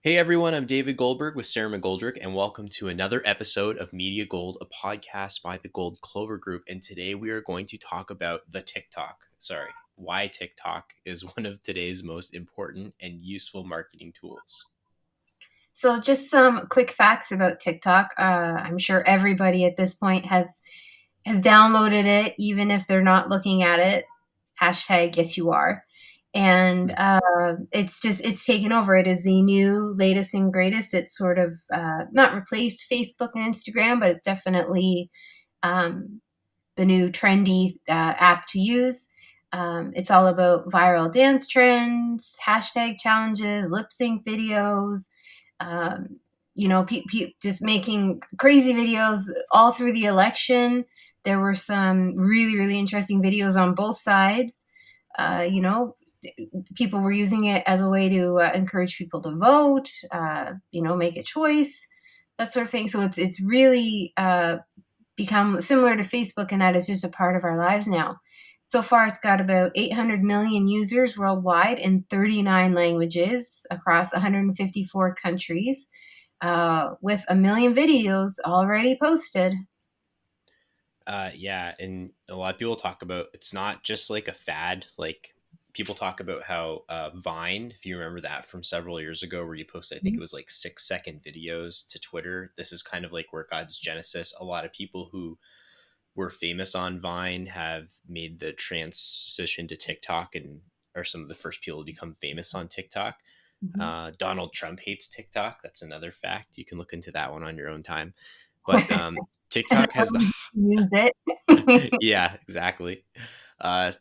Hey everyone, I'm David Goldberg with Sarah McGoldrick, and welcome to another episode of Media Gold, a podcast by the Gold Clover Group. And today we are going to talk about why TikTok is one of today's most important and useful marketing tools. So just some quick facts about TikTok. I'm sure everybody at this point has downloaded it, even if they're not looking at it. Hashtag yes you are. And it's taken over. It is the new latest and greatest. It's sort of not replaced Facebook and Instagram, but it's definitely um, the new trendy app to use. It's all about viral dance trends, hashtag challenges, lip sync videos, um, just making crazy videos all through the election. There were some really, really interesting videos on both sides. Uh, you know, People were using it as a way to encourage people to vote, make a choice, that sort of thing. So it's really become similar to Facebook in that it's just a part of our lives now. So far, it's got about 800 million users worldwide in 39 languages across 154 countries, with a million videos already posted. Yeah, and a lot of people talk about it's not just like a fad. Like people talk about how Vine, if you remember that from several years ago, where you posted, I think it was like 6-second videos to Twitter. This is kind of like where God's genesis. A lot of people who were famous on Vine have made the transition to TikTok and are some of the first people to become famous on TikTok. Mm-hmm. Donald Trump hates TikTok. That's another fact. You can look into that one on your own time. But TikTok has the Use it. yeah, exactly.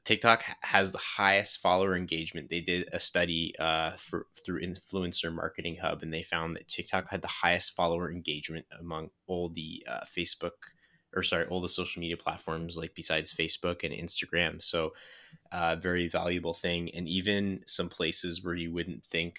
TikTok has the highest follower engagement. They did a study through Influencer Marketing Hub, and they found that TikTok had the highest follower engagement among all the all the social media platforms, like besides Facebook and Instagram. So, very valuable thing. And even some places where you wouldn't think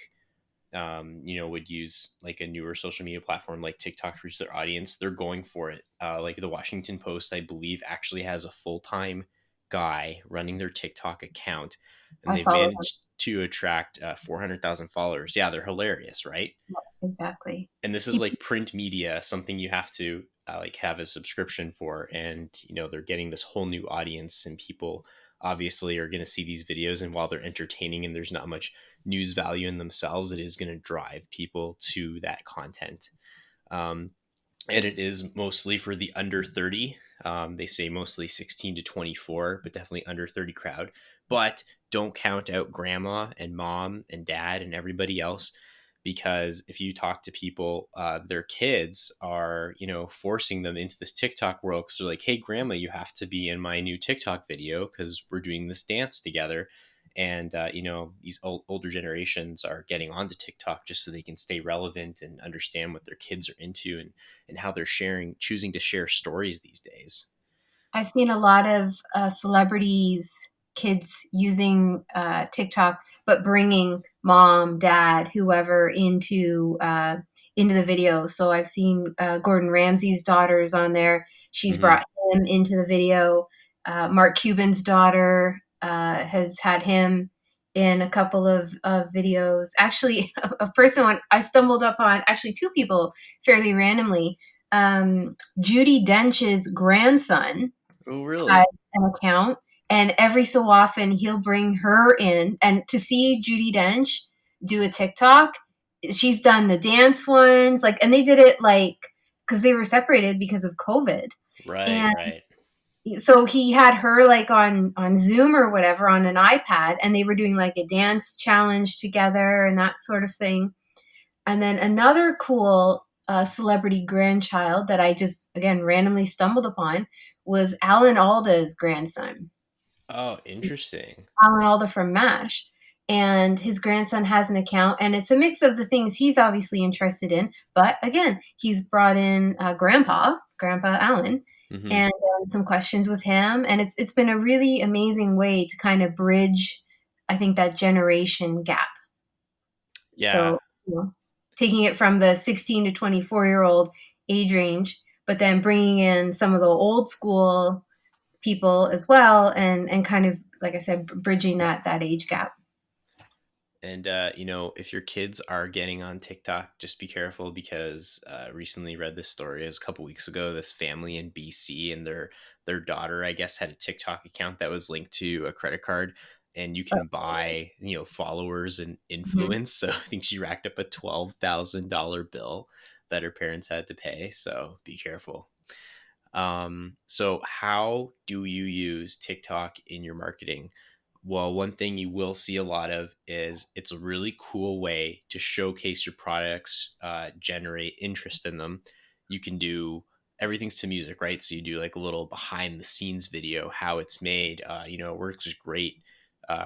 would use like a newer social media platform like TikTok to reach their audience, they're going for it. Like the Washington Post, I believe, actually has a full-time guy running their TikTok account, and I they've follow them. managed to attract 400,000 followers. Yeah, they're hilarious, right? Exactly. And this is like print media, something you have to like have a subscription for, and they're getting this whole new audience, and people obviously are going to see these videos, and while they're entertaining and there's not much news value in themselves, it is going to drive people to that content. um, and it is mostly for the under 30. They say mostly 16 to 24, but definitely under 30 crowd. But don't count out grandma and mom and dad and everybody else, because if you talk to people, their kids are, forcing them into this TikTok world because they're like, hey, grandma, you have to be in my new TikTok video because we're doing this dance together. And these older generations are getting onto TikTok just so they can stay relevant and understand what their kids are into, and how they're choosing to share stories these days. I've seen a lot of celebrities, kids using TikTok, but bringing mom, dad, whoever into the video. So I've seen Gordon Ramsay's daughters on there. She's Hmm. brought him into the video. Mark Cuban's daughter has had him in a couple of videos. Actually, a person I stumbled up on, actually two people fairly randomly. Judy Dench's grandson Oh, has really? an account, and every so often he'll bring her in. And to see Judy Dench do a TikTok, she's done the dance ones, like, and they did it like because they were separated because of COVID, Right, and right. so he had her like on Zoom or whatever on an iPad, and they were doing like a dance challenge together and that sort of thing. And then another cool celebrity grandchild that I just, again, randomly stumbled upon was Alan Alda's grandson. Oh, interesting. Alan Alda from MASH. And his grandson has an account, and it's a mix of the things he's obviously interested in. But again, he's brought in Grandpa Alan, Hmm. and some questions with him. And it's been a really amazing way to kind of bridge, I think, that generation gap. Yeah. So, taking it from the 16 to 24-year-old age range, but then bringing in some of the old school people as well, and kind of, like I said, bridging that age gap. And if your kids are getting on TikTok, just be careful because recently read this story. It was a couple weeks ago. This family in BC and their daughter, I guess, had a TikTok account that was linked to a credit card, and you can buy followers and Mhm. influence. So I think she racked up a $12,000 bill that her parents had to pay. So be careful. So how do you use TikTok in your marketing? Well, one thing you will see a lot of is it's a really cool way to showcase your products, generate interest in them. You can do everything's to music, right? So you do like a little behind the scenes video, how it's made. It works great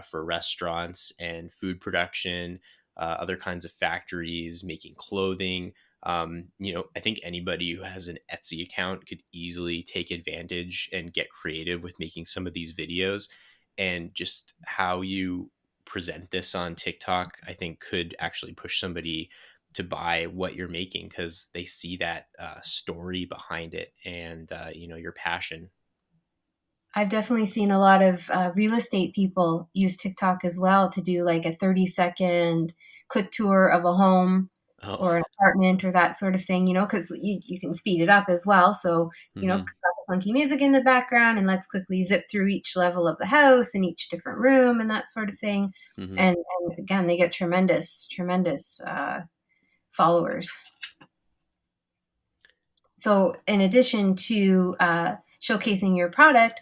for restaurants and food production, other kinds of factories making clothing. I think anybody who has an Etsy account could easily take advantage and get creative with making some of these videos. And just how you present this on TikTok, I think could actually push somebody to buy what you're making because they see that story behind it and, your passion. I've definitely seen a lot of real estate people use TikTok as well to do like a 30-second quick tour of a home Oh, or an apartment or that sort of thing, because you can speed it up as well. So, got hmm the funky music in the background and let's quickly zip through each level of the house and each different room and that sort of thing. hmm And again, they get tremendous, tremendous followers. So, in addition to showcasing your product,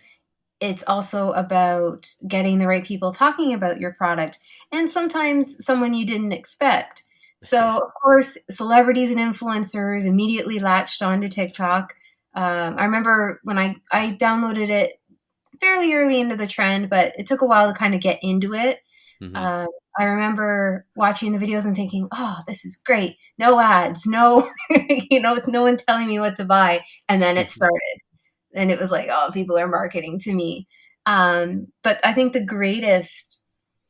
it's also about getting the right people talking about your product and sometimes someone you didn't expect. yeah. So, of course, celebrities and influencers immediately latched onto TikTok. I remember when I downloaded it fairly early into the trend, but it took a while to kind of get into it. hmm Um, I remember watching the videos and thinking, "Oh, this is great! No ads, no, no one telling me what to buy." And then it started, and it was like, "Oh, people are marketing to me." But I think the greatest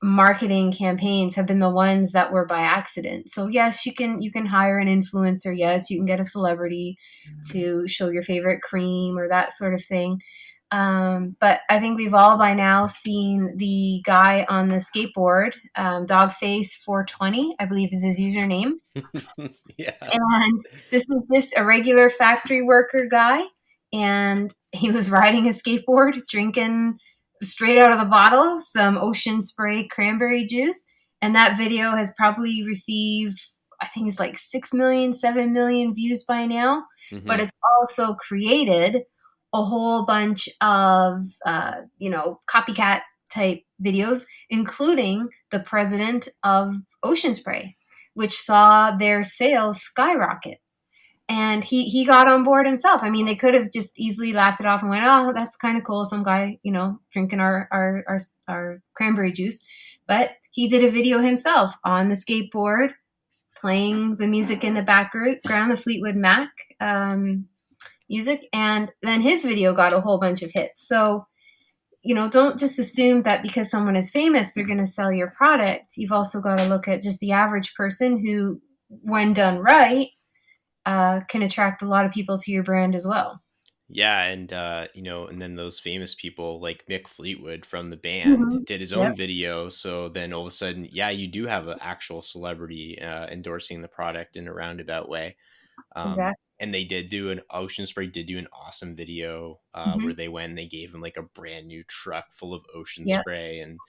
marketing campaigns have been the ones that were by accident. So yes, you can hire an influencer. Yes, you can get a celebrity to show your favorite cream or that sort of thing. But I think we've all by now seen the guy on the skateboard, Dogface420, I believe is his username. Yeah. And this was just a regular factory worker guy. And he was riding a skateboard, drinking straight out of the bottle some ocean spray cranberry juice. And that video has probably received, I think it's like 6 million, 7 million views by now. But hmm it's also created a whole bunch of, copycat type videos, including the president of Ocean Spray, which saw their sales skyrocket. And he got on board himself. I mean, they could have just easily laughed it off and went, "Oh, that's kind of cool. Some guy, drinking our cranberry juice." But he did a video himself on the skateboard, playing the music in the background, the Fleetwood Mac music, and then his video got a whole bunch of hits. So don't just assume that because someone is famous, they're going to sell your product. You've also got to look at just the average person who, when done right, can attract a lot of people to your brand as well. Yeah, and then those famous people like Mick Fleetwood from the band Mhm. did his Yep, own video. So then all of a sudden, yeah, you do have an actual celebrity endorsing the product in a roundabout way. exactly. And they did do an Ocean Spray did do an awesome video where Hmm. they went and they gave him like a brand new truck full of Ocean Yep, Spray, and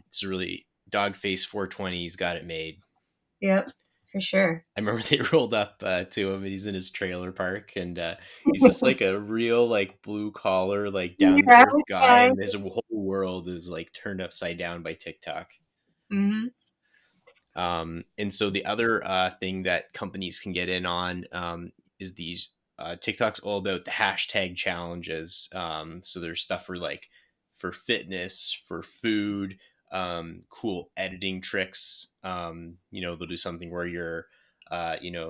it's really Dogface 420's got it made. yep, for sure. I remember they rolled up to him and he's in his trailer park and he's just like a real like blue collar like down to Your earth average guy guy. and his whole world is like turned upside down by TikTok. Hmm. And so the other thing that companies can get in on is these TikTok's all about the hashtag challenges. So there's stuff for like for fitness, for food, cool editing tricks. They'll do something where you're,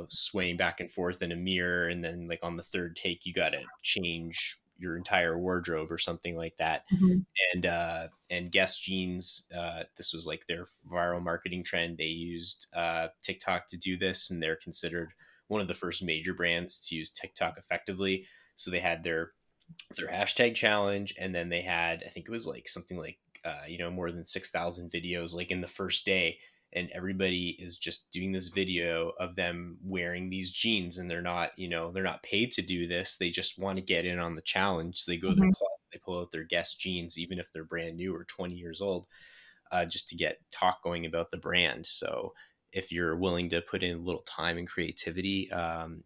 swaying back and forth in a mirror, and then like on the third take, you got to change your entire wardrobe or something like that. Hmm. And Guess Jeans, this was like their viral marketing trend. They used TikTok to do this, and they're considered one of the first major brands to use TikTok effectively. So they had their hashtag challenge, and then they had, I think it was like something like more than 6,000 videos like in the first day, and everybody is just doing this video of them wearing these jeans, and they're not, they're not paid to do this. They just want to get in on the challenge. So they go to their Mhm. closet, they pull out their Guess jeans, even if they're brand new or 20 years old, just to get talk going about the brand. So if you're willing to put in a little time and creativity,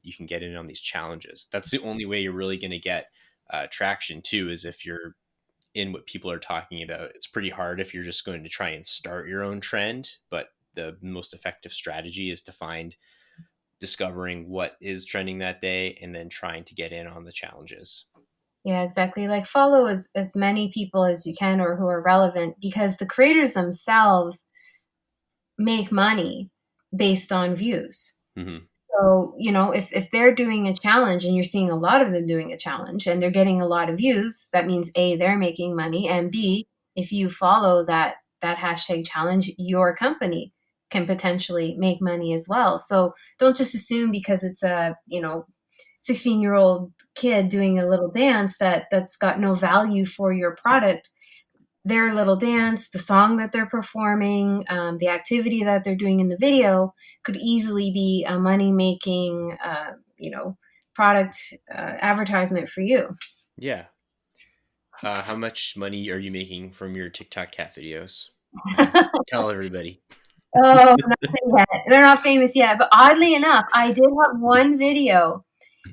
you can get in on these challenges. That's the only way you're really going to get traction too, is if you're in what people are talking about. It's pretty hard if you're just going to try and start your own trend, but the most effective strategy is to find discovering what is trending that day and then trying to get in on the challenges. Yeah, exactly. Like follow as many people as you can or who are relevant because the creators themselves make money based on views. Mm-hmm. So, if they're doing a challenge and you're seeing a lot of them doing a challenge and they're getting a lot of views, that means A, they're making money, and B, if you follow that hashtag challenge, your company can potentially make money as well. So don't just assume because it's a, 16-year-old kid doing a little dance that's got no value for your product. Their little dance, the song that they're performing, the activity that they're doing in the video could easily be a money making, product advertisement for you. Yeah. How much money are you making from your TikTok cat videos? Tell everybody. Oh, nothing yet. They're not famous yet. But oddly enough, I did have one video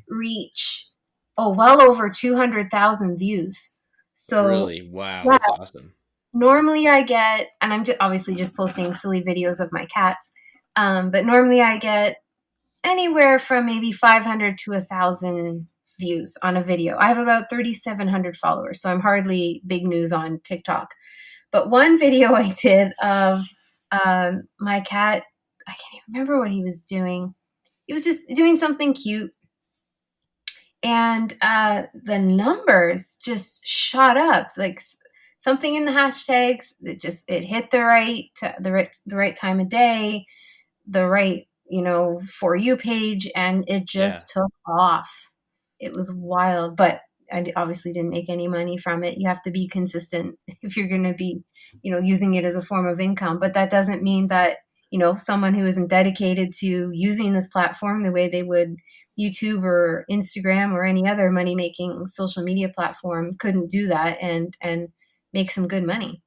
reach, well over 200,000 views. So, Really? Wow, yeah, that's awesome. normally I get, and I'm obviously just posting silly videos of my cats, but normally I get anywhere from maybe 500 to 1,000 views on a video. I have about 3,700 followers, so I'm hardly big news on TikTok. But one video I did of my cat, I can't even remember what he was doing. He was just doing something cute, and the numbers just shot up. Like something in the hashtags, it hit the right time of day, the right, for you page, and it Yeah. just took off. It was wild, but I obviously didn't make any money from it. You have to be consistent if you're going to be, using it as a form of income. But that doesn't mean that, someone who isn't dedicated to using this platform the way they would YouTube or Instagram or any other money making social media platform couldn't do that and make some good money.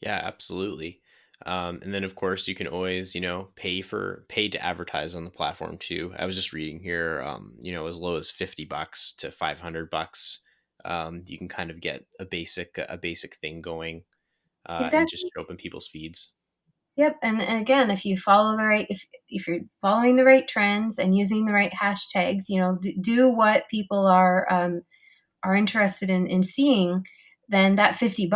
Yeah, absolutely. And then of course you can always, pay to advertise on the platform too. I was just reading here, as low as $50 to $500. You can kind of get a basic thing going, and just Exactly. show up in people's feeds. Yep, and again, if you follow the right, if you're following the right trends and using the right hashtags, do what people are interested in seeing, then that $50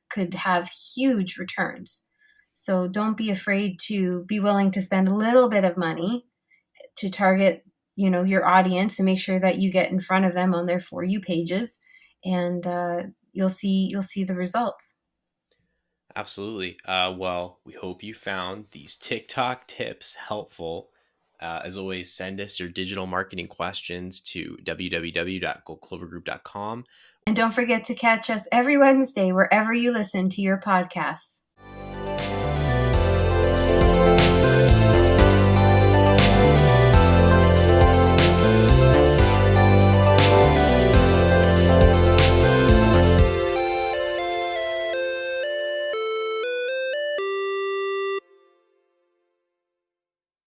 could have huge returns. So don't be afraid to be willing to spend a little bit of money to target, your audience and make sure that you get in front of them on their For You pages, and you'll see the results. Absolutely. Well, we hope you found these TikTok tips helpful. As always, send us your digital marketing questions to www.goldclovergroup.com. And don't forget to catch us every Wednesday wherever you listen to your podcasts.